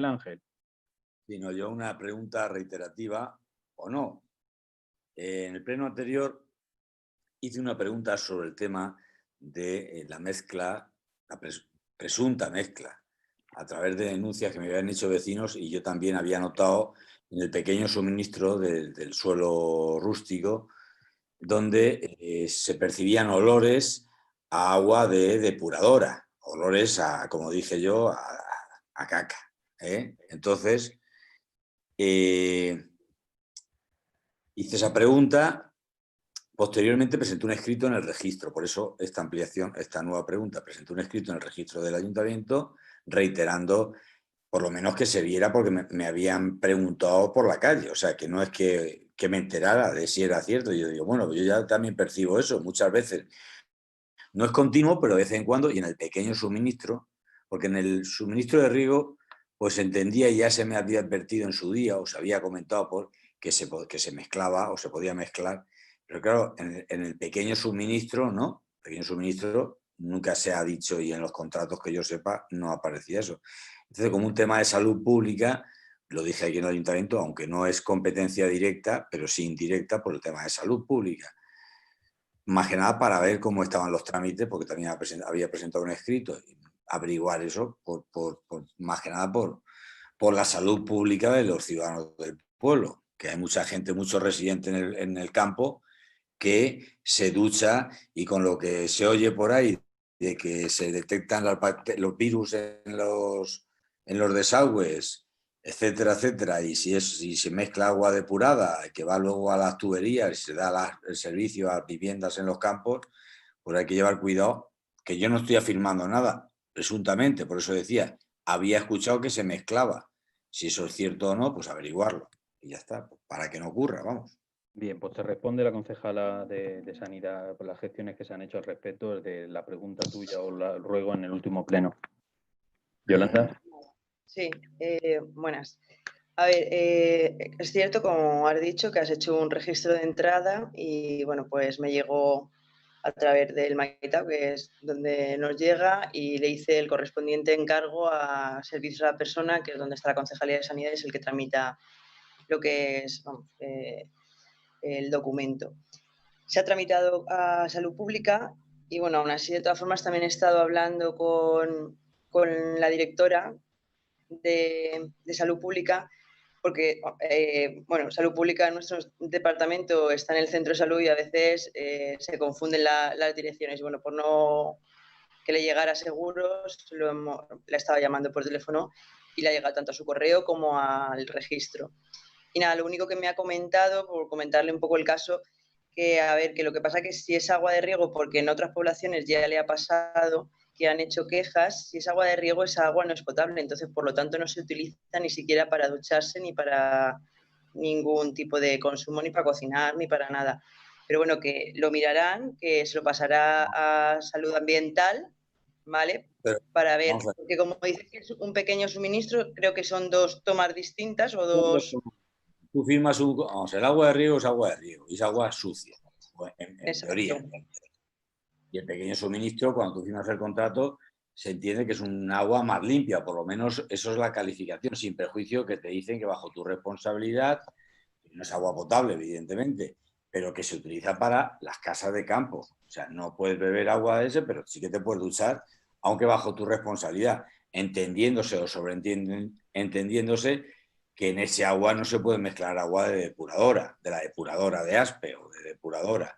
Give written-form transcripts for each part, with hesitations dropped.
Ángel. Sino yo una pregunta reiterativa o no. En el pleno anterior hice una pregunta sobre el tema de la mezcla, la presunta mezcla, a través de denuncias que me habían hecho vecinos, y yo también había notado en el pequeño suministro del suelo rústico, donde se percibían olores a agua de depuradora, olores a, como dije yo, a caca. Entonces, hice esa pregunta. Posteriormente presenté un escrito en el registro, por eso esta ampliación, esta nueva pregunta, presenté un escrito en el registro del ayuntamiento reiterando por lo menos que se viera, porque me habían preguntado por la calle, o sea, que no es que me enterara de si era cierto. Y yo digo, bueno, yo ya también percibo eso muchas veces. No es continuo, pero de vez en cuando, y en el pequeño suministro, porque en el suministro de riego, pues entendía y ya se me había advertido en su día, o se había comentado que se mezclaba o se podía mezclar. Pero claro, en el pequeño suministro, ¿no? Pequeño suministro nunca se ha dicho, y en los contratos que yo sepa no aparecía eso. Entonces, como un tema de salud pública, lo dije aquí en el ayuntamiento, aunque no es competencia directa, pero sí indirecta por el tema de salud pública. Más que nada para ver cómo estaban los trámites, porque también había presentado un escrito, y averiguar eso, más que nada por la salud pública de los ciudadanos del pueblo, que hay mucha gente, muchos residentes en el campo, que se ducha, y con lo que se oye por ahí de que se detectan los virus en los desagües, etcétera, etcétera, y si se mezcla agua depurada que va luego a las tuberías y se da el servicio a viviendas en los campos, pues hay que llevar cuidado, que yo no estoy afirmando nada, presuntamente, por eso decía, había escuchado que se mezclaba. Si eso es cierto o no, pues averiguarlo, y ya está, pues para que no ocurra, vamos. Bien, pues te responde la concejala de Sanidad por las gestiones que se han hecho al respecto de la pregunta tuya o el ruego en el último pleno. Yolanda. Sí, buenas. A ver, es cierto, como has dicho, que has hecho un registro de entrada y, bueno, pues me llegó a través del Maitao, que es donde nos llega, y le hice el correspondiente encargo a Servicios a la Persona, que es donde está la Concejalía de Sanidad, es el que tramita lo que es, vamos, el documento. Se ha tramitado a Salud Pública y, bueno, aún así, de todas formas, también he estado hablando con la directora de Salud Pública, porque, bueno, Salud Pública en nuestro departamento está en el centro de salud y a veces se confunden las direcciones. Y, bueno, por no que le llegara seguros, la estaba llamando por teléfono y le ha llegado tanto a su correo como al registro. Y nada, lo único que me ha comentado, por comentarle un poco el caso, que a ver, que lo que pasa es que si es agua de riego, porque en otras poblaciones ya le ha pasado que han hecho quejas, si es agua de riego, esa agua no es potable, entonces por lo tanto no se utiliza ni siquiera para ducharse, ni para ningún tipo de consumo, ni para cocinar, ni para nada. Pero bueno, que lo mirarán, que se lo pasará a salud ambiental, ¿vale? Para ver, porque como dices que es un pequeño suministro, creo que son dos tomas distintas o dos... Tú firmas el agua de riego es agua de riego, y es agua sucia, en teoría. Y el pequeño suministro, cuando tú firmas el contrato, se entiende que es un agua más limpia, por lo menos eso es la calificación, sin perjuicio que te dicen que bajo tu responsabilidad, no es agua potable, evidentemente, pero que se utiliza para las casas de campo. O sea, no puedes beber agua de ese, pero sí que te puedes duchar, aunque bajo tu responsabilidad, entendiéndose o entendiéndose que en ese agua no se puede mezclar agua de la depuradora de Aspe o de depuradora,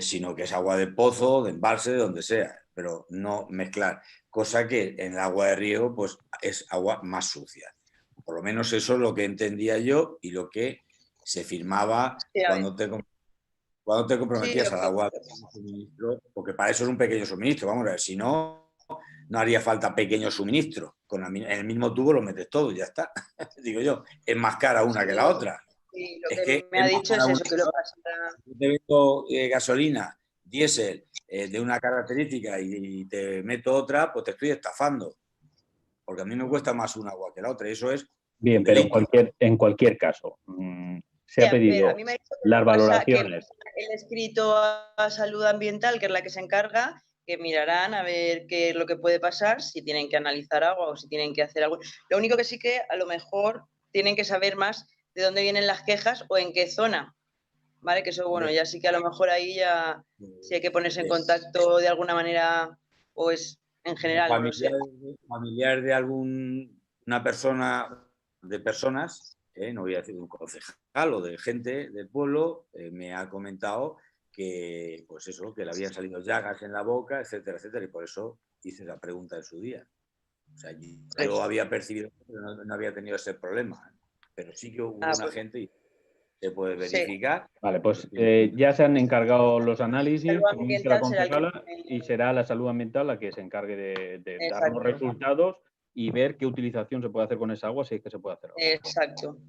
sino que es agua de pozo, de embalse, de donde sea, pero no mezclar, cosa que en el agua de riego pues es agua más sucia. Por lo menos eso es lo que entendía yo y lo que se firmaba cuando te comprometías al agua de suministro, porque para eso es un pequeño suministro, vamos a ver, si no, no haría falta pequeño suministro, en el mismo tubo lo metes todo y ya está. Digo yo, es más cara una que la otra. Sí, lo que me ha dicho es eso, que lo pasará. Yo te vendo gasolina, diésel, de una característica y te meto otra, pues te estoy estafando. Porque a mí me cuesta más una agua que la otra, y eso es... Bien, pero en cualquier caso, se ha pedido las valoraciones. El escrito a Salud Ambiental, que es la que se encarga, que mirarán a ver qué es lo que puede pasar, si tienen que analizar agua o si tienen que hacer algo. Lo único que sí que a lo mejor tienen que saber más de dónde vienen las quejas o en qué zona, ¿vale? Que eso, bueno, ya sí que a lo mejor ahí ya sí hay que ponerse en contacto de alguna manera o es en general, no lo sé. Familiar de alguna persona, de personas, no voy a decir un concejal o de gente del pueblo, me ha comentado que, pues eso, que le habían salido llagas en la boca, etcétera, etcétera, y por eso hice la pregunta en su día. O sea, yo había percibido, pero no había tenido ese problema, pero sí que hubo una gente y se puede verificar. Sí. Vale, pues ya se han encargado los análisis, como dice la concejala, y será la salud ambiental la que se encargue de dar los resultados y ver qué utilización se puede hacer con esa agua, si es que se puede hacer algo. Exacto.